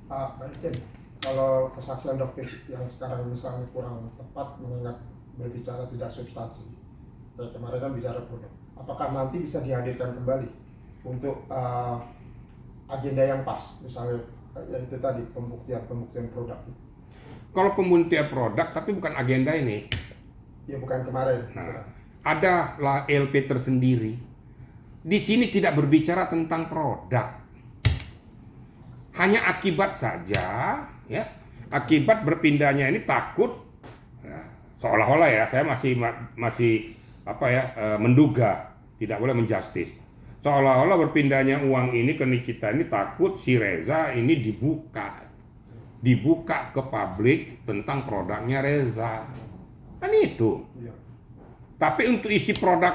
Mungkin kalau kesaksian dokter yang sekarang misalnya kurang tepat mengingat berbicara tidak substansi, kayak kemarin kan bicara produk, apakah nanti bisa dihadirkan kembali untuk agenda yang pas, misalnya itu tadi pembuktian produk itu? Kalau pembuktian produk tapi bukan agenda ini. Ya bukan kemarin. Nah, ada lah LP tersendiri. Di sini tidak berbicara tentang produk. Hanya akibat saja, ya. Akibat berpindahnya ini takut, ya, seolah-olah ya, saya masih apa ya, menduga, tidak boleh menjustis. Seolah-olah berpindahnya uang ini ke Nikita ini takut si Reza ini dibuka ke publik tentang produknya Reza. Kan itu. Iya. Tapi untuk isi produk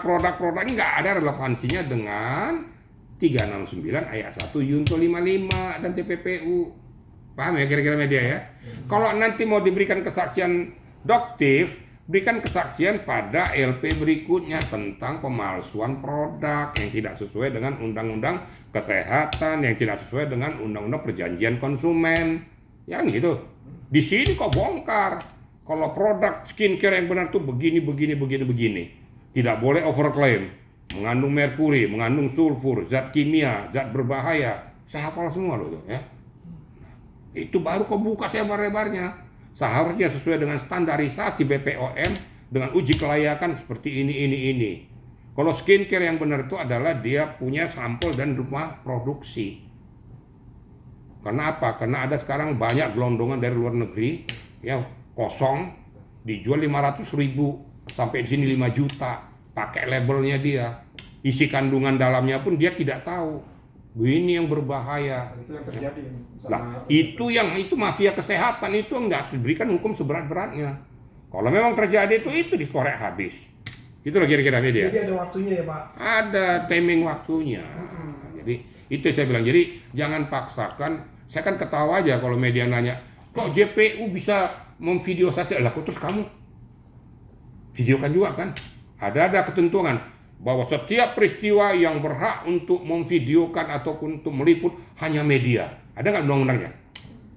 ini nggak ada relevansinya dengan 369 ayat 1 Yunto 55 dan TPPU. Paham ya kira-kira media ya? Kalau nanti mau diberikan kesaksian doktif, berikan kesaksian pada LP berikutnya tentang pemalsuan produk yang tidak sesuai dengan Undang-Undang Kesehatan, yang tidak sesuai dengan Undang-Undang Perjanjian Konsumen. Ya gitu. Di sini kok bongkar. Kalau produk skincare yang benar tuh begini. Tidak boleh overclaim. Mengandung merkuri, mengandung sulfur, zat kimia, zat berbahaya. Saya hafal semua loh ya. Itu baru kok buka sebar-lebarnya. Seharusnya sesuai dengan standarisasi BPOM dengan uji kelayakan seperti ini. Kalau skincare yang benar itu adalah dia punya sampel dan rumah produksi. Karena apa? Karena ada sekarang banyak gelondongan dari luar negeri, ya kosong, dijual 500.000 sampai di sini 5 juta, pakai labelnya dia. Isi kandungan dalamnya pun dia tidak tahu. Ini yang berbahaya. Itu yang terjadi. Nah, itu mafia kesehatan itu enggak diberikan hukum seberat-beratnya. Kalau memang terjadi itu dikorek habis. Itu loh kira-kira media. Jadi ada waktunya ya Pak? Ada timing waktunya. Jadi itu saya bilang. Jadi jangan paksakan. Saya kan ketawa aja kalau media nanya, kok JPU bisa memvideosasi? Lah, terus kamu videokan juga kan? Ada ketentuan bahwa setiap peristiwa yang berhak untuk memvideokan ataupun untuk meliput hanya media. Ada nggak undang-undangnya?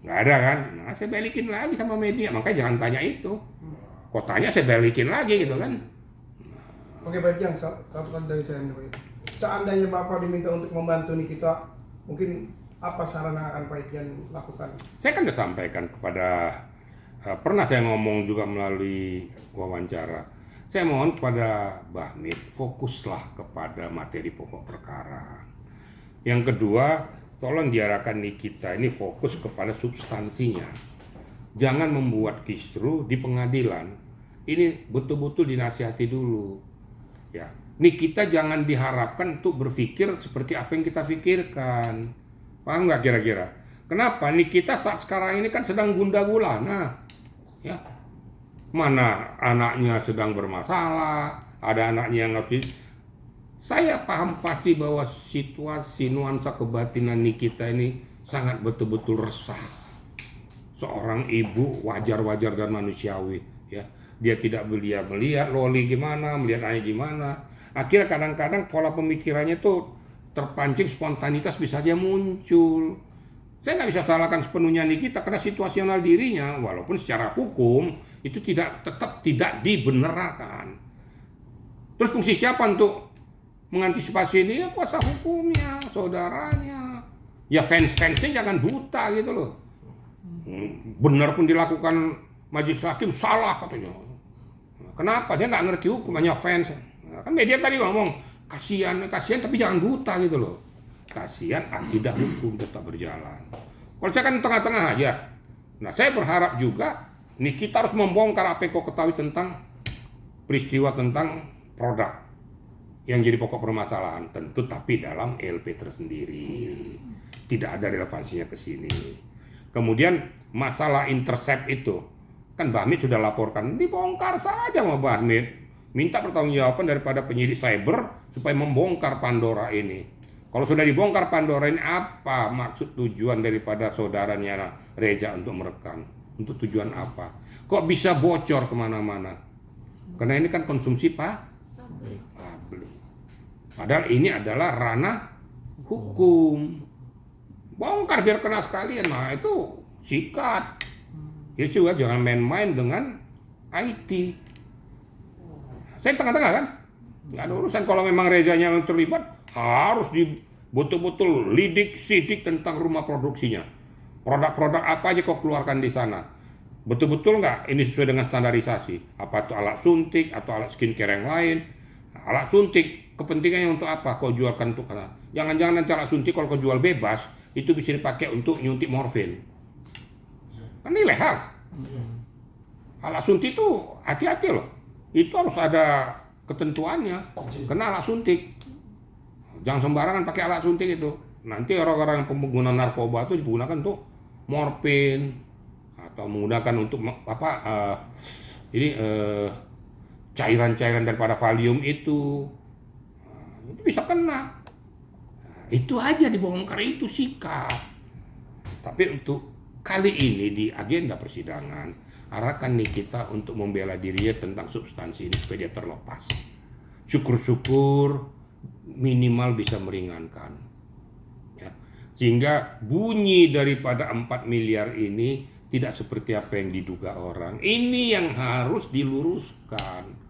Nggak ada kan? Nah, saya balikin lagi sama media. Makanya jangan tanya itu. Kok tanya saya balikin lagi gitu kan? Oke, baik, yang satu dari saya. Seandainya Bapak diminta untuk membantu Nikita, mungkin apa saran yang akan Pak Itian lakukan? Saya kan sudah sampaikan kepada, pernah saya ngomong juga melalui wawancara. Saya mohon kepada Bahmit, fokuslah kepada materi pokok perkara. Yang kedua, tolong diarahkan Nikita ini fokus kepada substansinya. Jangan membuat kisru di pengadilan. Ini betul-betul dinasihati dulu. Ya, Nikita jangan diharapkan untuk berpikir seperti apa yang kita pikirkan. Paham nggak kira-kira? Kenapa? Nikita saat sekarang ini kan sedang gundah gulana. Ya. Mana anaknya sedang bermasalah, ada anaknya yang harus Saya paham pasti bahwa situasi nuansa kebatinan Nikita ini sangat betul-betul resah. Seorang ibu wajar-wajar dan manusiawi, ya. Dia tidak melihat Loli gimana, melihat ayah gimana. Akhirnya kadang-kadang pola pemikirannya tuh terpancing, spontanitas bisa aja muncul. Saya nggak bisa salahkan sepenuhnya Nikita karena situasional dirinya, walaupun secara hukum itu tetap tidak dibenarkan. Terus fungsi siapa untuk mengantisipasi ini? Ya kuasa hukumnya, saudaranya. Ya fans-fansnya jangan buta gitu loh. Benar pun dilakukan majelis hakim, salah katanya. Kenapa? Dia nggak ngerti hukum, hanya fans. Kan media tadi ngomong, kasihan tapi jangan buta gitu loh. Kasihan, tidak hukum tetap berjalan. Kalau saya kan tengah-tengah aja. Nah, saya berharap juga Nikita harus membongkar apa yang kau ketahui tentang peristiwa tentang produk yang jadi pokok permasalahan, tentu tapi dalam LP tersendiri. Tidak ada relevansinya ke sini. Kemudian masalah intercept itu kan Bahmit sudah laporkan, dibongkar saja sama Bahmit. Minta pertanggungjawaban daripada penyidik cyber supaya membongkar Pandora ini. Kalau sudah dibongkar Pandora ini, apa maksud tujuan daripada saudaranya Reza untuk merekam? Untuk tujuan apa? Kok bisa bocor kemana-mana? Karena ini kan konsumsi publik. Padahal ini adalah ranah hukum. bongkar biar kena sekalian. Nah itu sikat. Ya juga jangan main-main dengan IT. Saya tengah-tengah kan, nggak ada urusan. Kalau memang Rezanya yang terlibat, harus betul-betul lidik sidik tentang rumah produksinya. Produk-produk apa aja kau keluarkan di sana. Betul-betul nggak ini sesuai dengan standarisasi? Apa itu alat suntik atau alat skincare yang lain? Alat suntik kepentingannya untuk apa? Kau jualkan untuk apa? Jangan-jangan nanti alat suntik kalau kau jual bebas itu bisa dipakai untuk nyuntik morfin. Kan ilegal. Alat suntik itu hati-hati loh. Itu harus ada ketentuannya. Kena alat suntik. Jangan sembarangan pakai alat suntik itu. Nanti orang-orang yang pengguna narkoba itu digunakan untuk morfin atau menggunakan untuk cairan-cairan daripada Valium itu bisa kena. Itu aja dibongkar, itu sikap. Tapi untuk kali ini di agenda persidangan arahkan Nikita untuk membela dirinya tentang substansi ini supaya dia terlepas. Syukur-syukur minimal bisa meringankan. Ya. Sehingga bunyi daripada 4 miliar ini tidak seperti apa yang diduga orang. Ini yang harus diluruskan.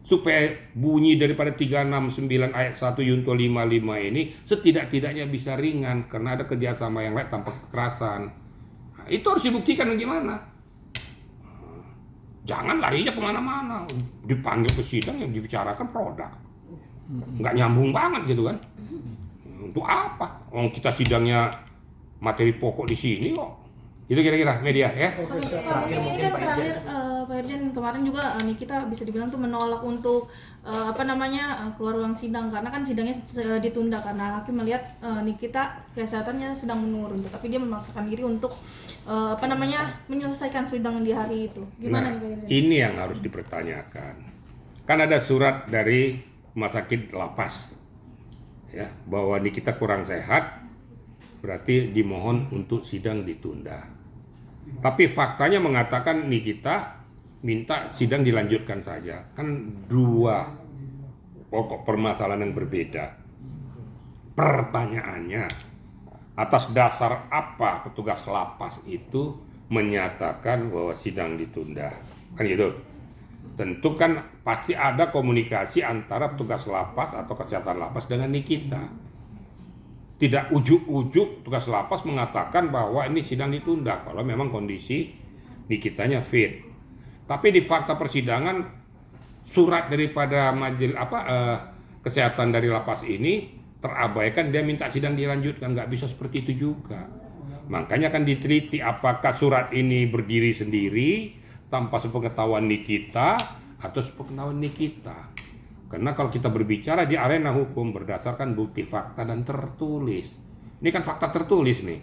Supaya bunyi daripada 369 ayat 1 Yunto 55 ini setidak-tidaknya bisa ringan karena ada kerjasama yang lain tanpa kekerasan. Nah, itu harus dibuktikan gimana. Jangan larinya kemana-mana. Dipanggil ke sidang yang dibicarakan produk. Nggak nyambung banget gitu kan. Untuk apa? Kita sidangnya materi pokok di sini kok. Itu kira-kira media ya. Pak, mungkin ini kan terakhir Pak Irjen kemarin juga kita bisa dibilang tuh menolak untuk keluar ruang sidang karena kan sidangnya ditunda karena hakim melihat Nikita kesehatannya sedang menurun, tetapi dia memaksakan diri untuk menyelesaikan sidang di hari itu. Gimana nih Pak Irjen? Ini yang harus dipertanyakan. Kan ada surat dari rumah sakit lapas ya bahwa Nikita kurang sehat, berarti dimohon untuk sidang ditunda. Tapi faktanya mengatakan Nikita minta sidang dilanjutkan saja. Kan dua pokok permasalahan yang berbeda. Pertanyaannya, atas dasar apa petugas lapas itu menyatakan bahwa sidang ditunda? Kan gitu. Tentu kan pasti ada komunikasi antara petugas lapas atau kesehatan lapas dengan Nikita. Tidak ujuk-ujuk tugas lapas mengatakan bahwa ini sidang ditunda kalau memang kondisi Nikitanya fit. Tapi di fakta persidangan surat daripada majelis kesehatan dari lapas ini terabaikan, dia minta sidang dilanjutkan. Nggak bisa seperti itu juga. Makanya kan diteliti apakah surat ini berdiri sendiri tanpa sepengetahuan Nikita atau sepengetahuan Nikita. Karena kalau kita berbicara di arena hukum berdasarkan bukti fakta dan tertulis. Ini kan fakta tertulis nih.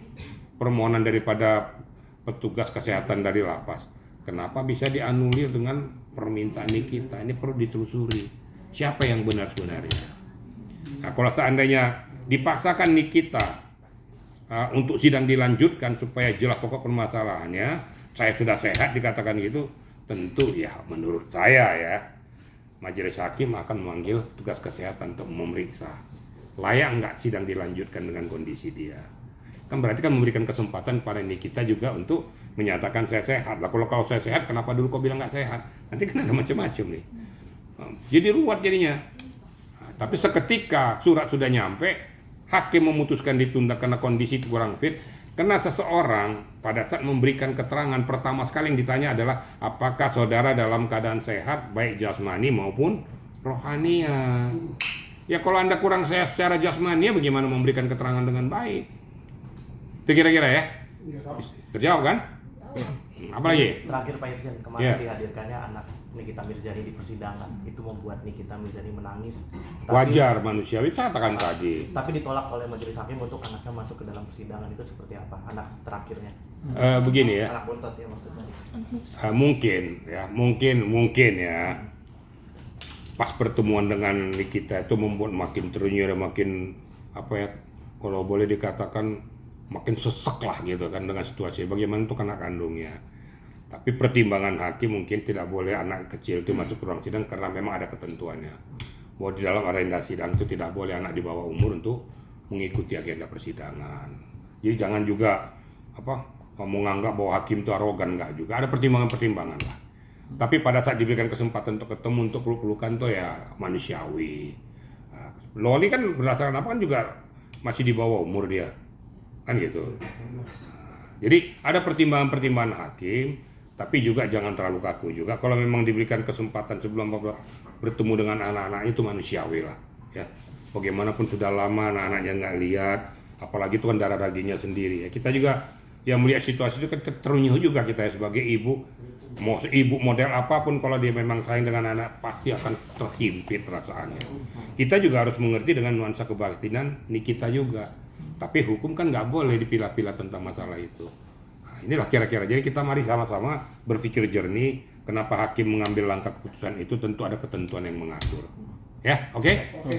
Permohonan daripada petugas kesehatan dari lapas. Kenapa bisa dianulir dengan permintaan Nikita? Ini perlu ditelusuri. Siapa yang benar sebenarnya? Nah, kalau seandainya dipaksakan Nikita untuk sidang dilanjutkan supaya jelas pokok permasalahannya, saya sudah sehat dikatakan gitu, tentu ya menurut saya ya, majelis hakim akan memanggil tugas kesehatan untuk memeriksa layak nggak sidang dilanjutkan dengan kondisi dia. Kan berarti kan memberikan kesempatan pada Nikita juga untuk menyatakan saya sehat. Lah kalau saya sehat, kenapa dulu kau bilang nggak sehat? Nanti kan ada macam-macam nih. Jadi ruwet jadinya. Nah, tapi seketika surat sudah nyampe, hakim memutuskan ditunda karena kondisi kurang fit. Karena seseorang pada saat memberikan keterangan pertama sekali yang ditanya adalah apakah saudara dalam keadaan sehat baik jasmani maupun rohania. Ya kalau Anda kurang sehat secara jasmani, bagaimana memberikan keterangan dengan baik? Itu kira-kira ya? Terjawab kan? Apalagi? Terakhir Pak Irjen, kemarin dihadirkannya anak Nikita Mirzani di persidangan, itu membuat Nikita Mirzani menangis. Wajar manusiawi, saya katakan tadi. Tapi ditolak oleh majelis hakim untuk anaknya masuk ke dalam persidangan, itu seperti apa? Anak terakhirnya? Begini ya. Anak bontot ya maksudnya. Mungkin ya. Pas pertemuan dengan Nikita itu membuat makin terenyuh, makin kalau boleh dikatakan makin sesek lah gitu kan dengan situasi. Bagaimana untuk anak kandungnya? Tapi pertimbangan hakim mungkin tidak boleh anak kecil itu masuk ke ruang sidang karena memang ada ketentuannya. Bahwa di dalam agenda sidang itu tidak boleh anak di bawah umur untuk mengikuti agenda persidangan. Jadi jangan juga menganggap bahwa hakim itu arogan, enggak juga. Ada pertimbangan-pertimbangan lah. Tapi pada saat diberikan kesempatan untuk ketemu, untuk peluk-pelukan tuh ya manusiawi. Loli kan berdasarkan apa kan juga masih di bawah umur dia, kan gitu. Jadi ada pertimbangan-pertimbangan hakim, tapi juga jangan terlalu kaku juga. Kalau memang diberikan kesempatan sebelum bertemu dengan anak-anak itu manusiawi lah, ya. Bagaimanapun sudah lama anak-anaknya nggak lihat, apalagi itu kan darah dagingnya sendiri. Ya kita juga yang melihat situasi itu kan terunyuh juga kita ya sebagai ibu. Mau ibu model apapun kalau dia memang sayang dengan anak pasti akan terhimpit perasaannya. Kita juga harus mengerti dengan nuansa kebatinan kita juga. Tapi hukum kan nggak boleh dipilah-pilah tentang masalah itu. Nah, inilah kira-kira. Jadi kita mari sama-sama berpikir jernih. Kenapa hakim mengambil langkah keputusan itu tentu ada ketentuan yang mengatur. Ya, oke?